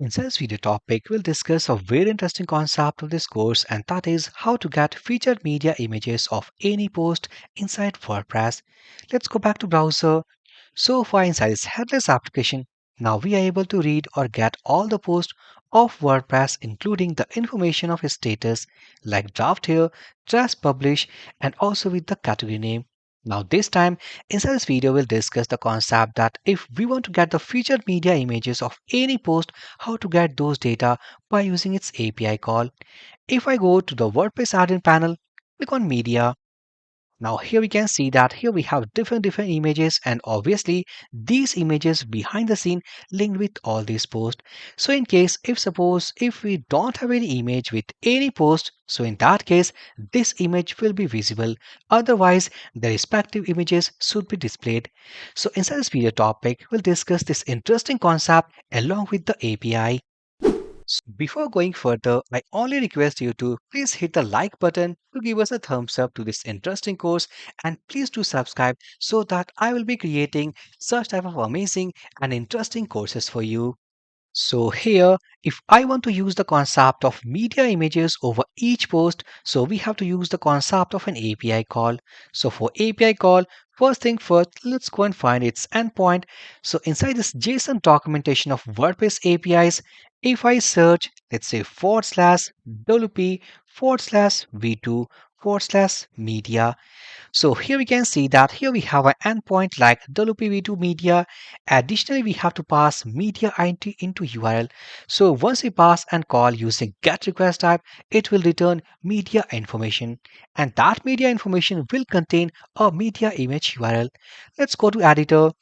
In this video topic, we'll discuss a very interesting concept of this course, and that is how to get featured media images of any post inside WordPress. Let's go back to browser. So far inside this headless application, now we are able to read or get all the posts of WordPress, including the information of its status like draft here, just publish, and also with the category name. Now this time, inside this video, we'll discuss the concept that if we want to get the featured media images of any post, how to get those data by using its API call. If I go to the WordPress admin panel, click on media. Now here we can see that here we have different images, and obviously these images behind the scene linked with all these posts. So in case if suppose if we don't have any image with any post, so in that case this image will be visible. Otherwise the respective images should be displayed. So inside this video topic we'll discuss this interesting concept along with the API. Before going further, I only request you to please hit the like button to give us a thumbs up to this interesting course, and please do subscribe so that I will be creating such type of amazing and interesting courses for you. So here, if I want to use the concept of media images over each post, so we have to use the concept of an API call. So for API call, first thing first, let's go and find its endpoint. So inside this JSON documentation of WordPress APIs, if I search, let's say /wp /v2 /media, so here we can see that here we have an endpoint like WPV2 media. Additionally, we have to pass media ID into URL. So once we pass and call using get request type, it will return media information. And that media information will contain a media image URL. Let's go to editor.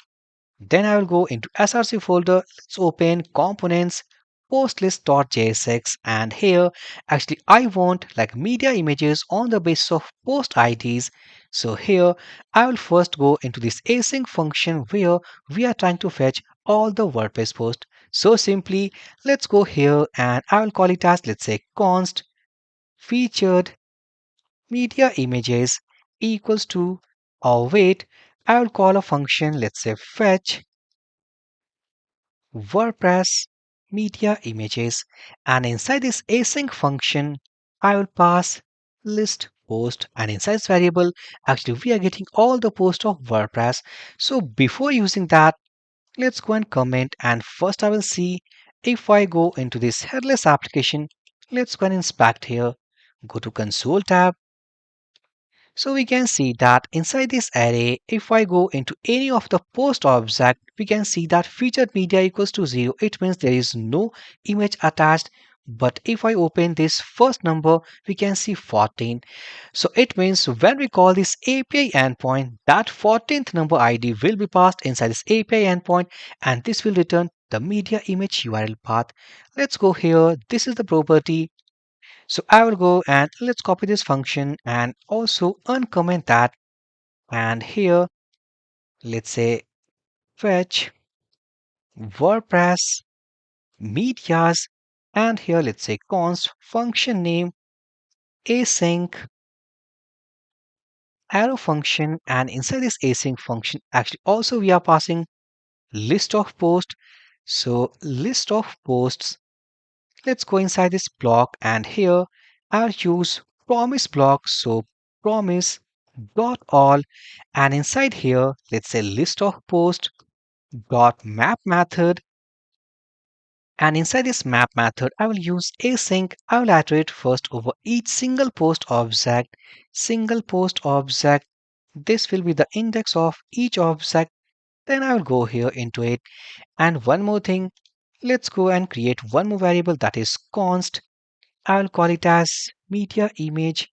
Then I will go into src folder. Let's open components postlist.jsx, and here actually I want like media images on the basis of post IDs. So here I will first go into this async function where we are trying to fetch all the WordPress posts. So simply let's go here and I will call it as, let's say, const featured media images equals to, or wait, I will call a function, let's say fetch WordPress media images, and inside this async function I will pass list post, and inside this variable actually we are getting all the posts of WordPress. So before using that, let's go and comment, and first I will see if I go into this headless application. Let's go and inspect here, go to console tab. So we can see that inside this array, if I go into any of the post object, we can see that featured media equals to 0. It means there is no image attached. But if I open this first number, we can see 14. So it means when we call this API endpoint, that 14th number ID will be passed inside this API endpoint, and this will return the media image URL path. Let's go here. This is the property. So I will go and let's copy this function and also uncomment that. And here, let's say fetch WordPress medias. And here, let's say const function name async arrow function. And inside this async function, actually also we are passing list of posts. So list of posts. Let's go inside this block, and here I'll use promise block. So promise dot all, and inside here let's say list of post dot map method, and inside this map method I will use async. I will iterate first over each single post object. This will be the index of each object. Then I will go here into it. And one more thing, let's go and create one more variable, that is const. I will call it as media images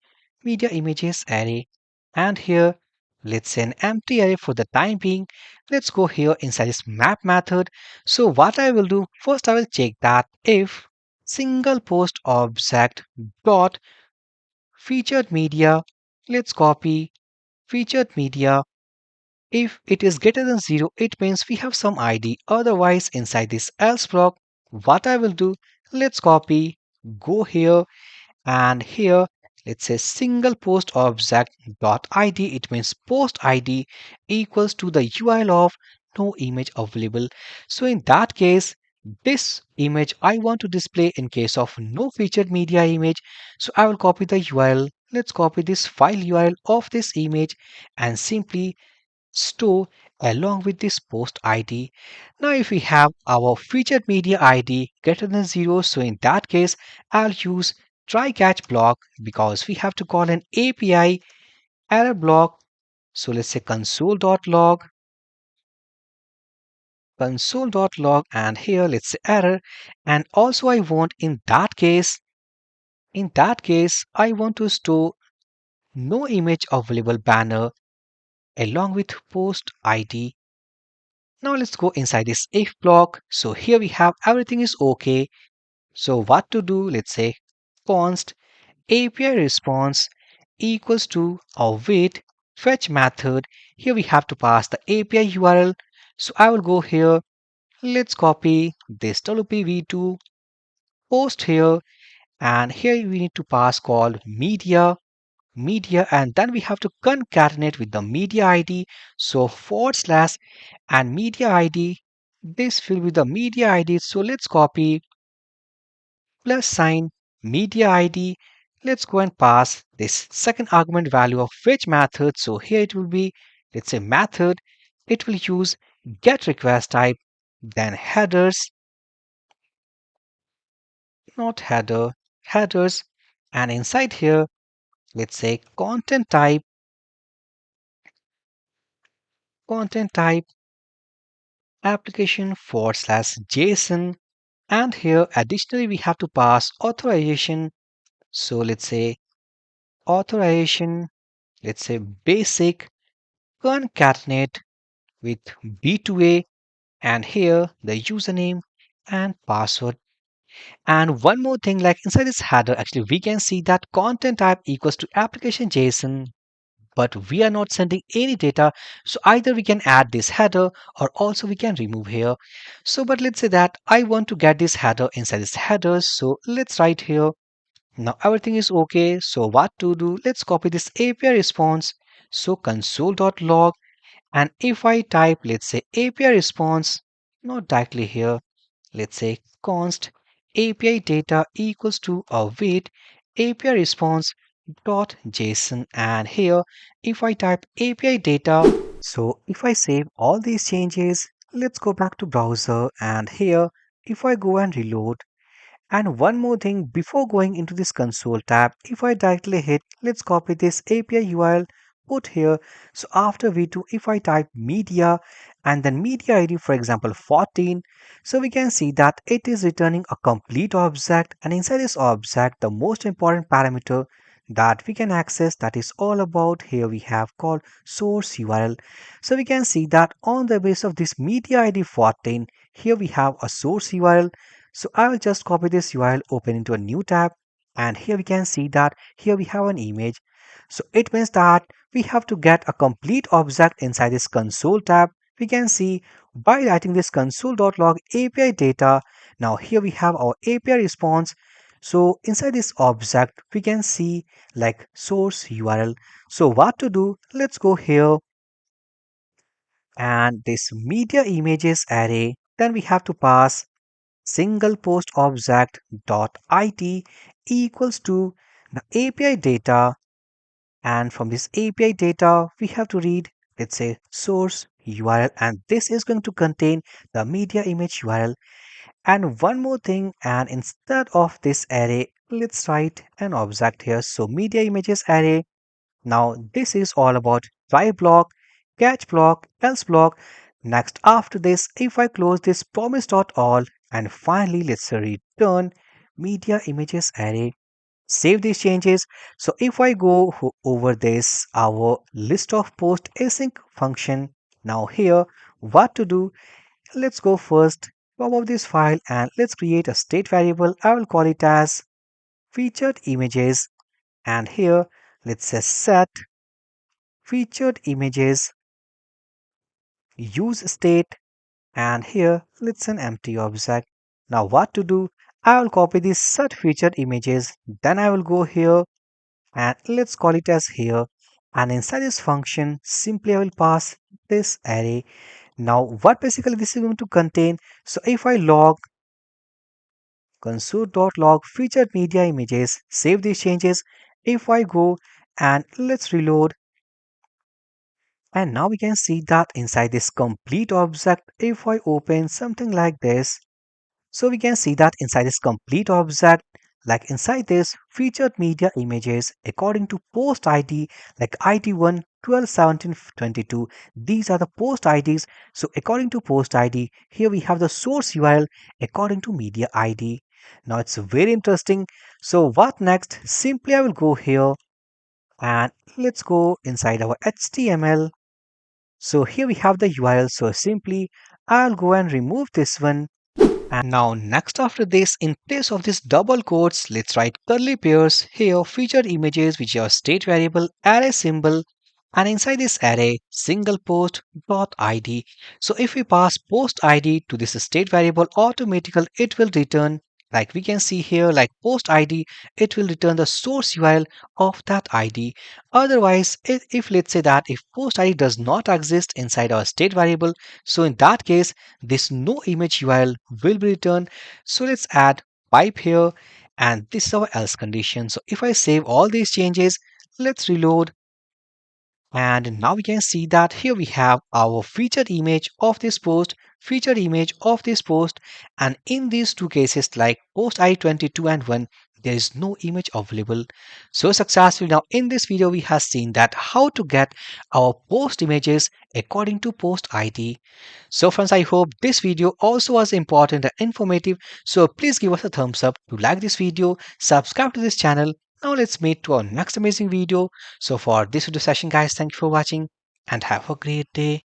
array. And here, let's say an empty array for the time being. Let's go here inside this map method. So what I will do, first I will check that if single post object dot featured media, let's copy featured media. If it is greater than 0, it means we have some ID. Otherwise, inside this else block, what I will do, let's copy, go here, and here let's say single post object dot id. It means post id equals to the URL of no image available. So in that case, this image I want to display in case of no featured media image. So I will copy the URL. Let's copy this file URL of this image and simply store along with this post ID. Now if we have our featured media ID greater than 0, so in that case I'll use try catch block because we have to call an API error block. So let's say console.log and here let's say error, and also I want in that case I want to store no image available banner along with post ID. Now let's go inside this if block. So here we have everything is okay. So what to do? Let's say const API response equals to await fetch method. Here we have to pass the API URL. So I will go here. Let's copy this WPV2 post here, and here we need to pass called media, and then we have to concatenate with the media ID. So forward slash and media ID, this will be the media ID. So let's copy plus sign media ID. Let's go and pass this second argument value of which method. So here it will be, let's say method, it will use get request type, then headers, not headers, and inside here let's say content type application forward slash JSON, and here additionally we have to pass authorization. So let's say authorization, let's say basic concatenate with B2A, and here the username and password. And one more thing, like inside this header actually we can see that content type equals to application JSON, but we are not sending any data. So either we can add this header or also we can remove here. So but let's say that I want to get this header inside this header, so let's write here. Now everything is okay, so what to do? Let's copy this API response. So console.log, and if I type let's say API response, not directly here, let's say const API data equals to await API response dot JSON, and here if I type API data, so if I save all these changes, let's go back to browser, and here if I go and reload, and one more thing before going into this console tab, if I directly hit, let's copy this API URL, put here. So after V2, if I type media and then media ID, for example, 14, so we can see that it is returning a complete object. And inside this object, the most important parameter that we can access, that is all about here we have called source URL. So we can see that on the base of this media ID 14, here we have a source URL. So I will just copy this URL, open into a new tab, and here we can see that here we have an image. So it means that we have to get a complete object inside this console tab. We can see by writing this console.log API data. Now here we have our API response. So inside this object, we can see like source URL. So what to do? Let's go here and this media images array. Then we have to pass single post object dot it equals to the API data, and from this API data we have to read, let's say source URL, and this is going to contain the media image URL. And one more thing, and instead of this array let's write an object here, so media images array. Now this is all about try block, catch block, else block. Next after this, if I close this promise.all, and finally let's return media images array, save these changes. So if I go over this our list of post async function, now here what to do? Let's go first above this file and let's create a state variable. I will call it as featured images, and here let's say set featured images use state, and here let's an empty object. Now what to do? I will copy this set featured images, then I will go here and let's call it as here, and inside this function simply I will pass this array. Now what basically this is going to contain? So if I log console.log featured media images, save these changes. If I go and let's reload, and now we can see that inside this complete object, if I open something like this, so we can see that inside this complete object, like inside this featured media images according to post ID, like ID1, 12, 17, 22. These are the post IDs. So according to post ID, here we have the source URL according to media ID. Now it's very interesting. So what next? Simply I will go here and let's go inside our HTML. So here we have the URL. So simply I'll go and remove this one. And now next after this, in place of this double quotes, let's write curly pairs here, featured images which are state variable, array symbol, and inside this array, single post dot id. So if we pass post id to this state variable, automatically it will return, like we can see here, like post id, it will return the source URL of that id. Otherwise, if let's say that if post id does not exist inside our state variable, so in that case, this no image URL will be returned. So let's add pipe here, and this is our else condition. So if I save all these changes, let's reload, and now we can see that here we have our featured image of this post, featured image of this post, and in these two cases like post I22 and 1, there is no image available. So successfully now in this video we have seen that how to get our post images according to post ID. So friends, I hope this video also was important and informative. So please give us a thumbs up to like this video, subscribe to this channel. Now let's meet to our next amazing video. So for this video session guys, thank you for watching and have a great day.